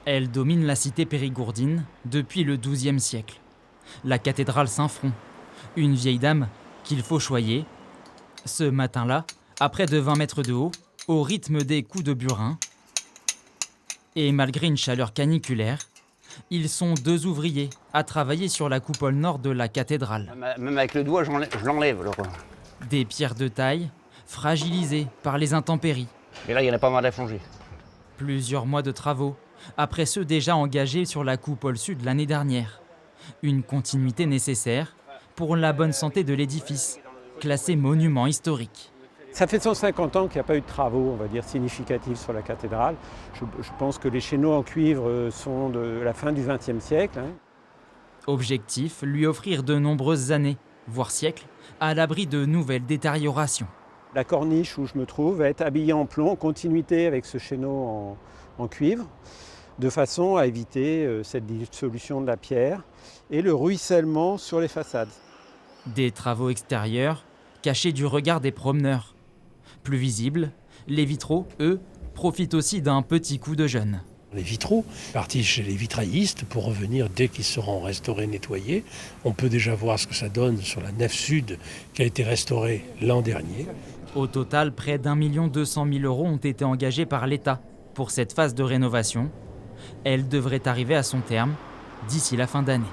Elle domine la cité périgourdine depuis le XIIe siècle. La cathédrale Saint-Front, une vieille dame qu'il faut choyer. Ce matin-là, à près de 20 mètres de haut, au rythme des coups de burin, et malgré une chaleur caniculaire, ils sont 2 ouvriers à travailler sur la coupole nord de la cathédrale. Même avec le doigt, je l'enlève. Des pierres de taille, fragilisées par les intempéries. Et là, il y en a pas mal à plonger. Plusieurs mois de travaux, après ceux déjà engagés sur la coupole sud l'année dernière. Une continuité nécessaire pour la bonne santé de l'édifice, classé monument historique. Ça fait 150 ans qu'il n'y a pas eu de travaux, on va dire, significatifs sur la cathédrale. Je pense que les chéneaux en cuivre sont de la fin du XXe siècle. Objectif, lui offrir de nombreuses années, voire siècles, à l'abri de nouvelles détériorations. La corniche où je me trouve va être habillée en plomb, en continuité avec ce chéneau en cuivre, de façon à éviter cette dissolution de la pierre et le ruissellement sur les façades. Des travaux extérieurs, cachés du regard des promeneurs. Plus visibles, les vitraux, eux, profitent aussi d'un petit coup de jeune. Les vitraux, partis chez les vitraillistes pour revenir dès qu'ils seront restaurés, nettoyés. On peut déjà voir ce que ça donne sur la nef sud qui a été restaurée l'an dernier. Au total, près d'1 200 000 € ont été engagés par l'État pour cette phase de rénovation. Elle devrait arriver à son terme d'ici la fin d'année.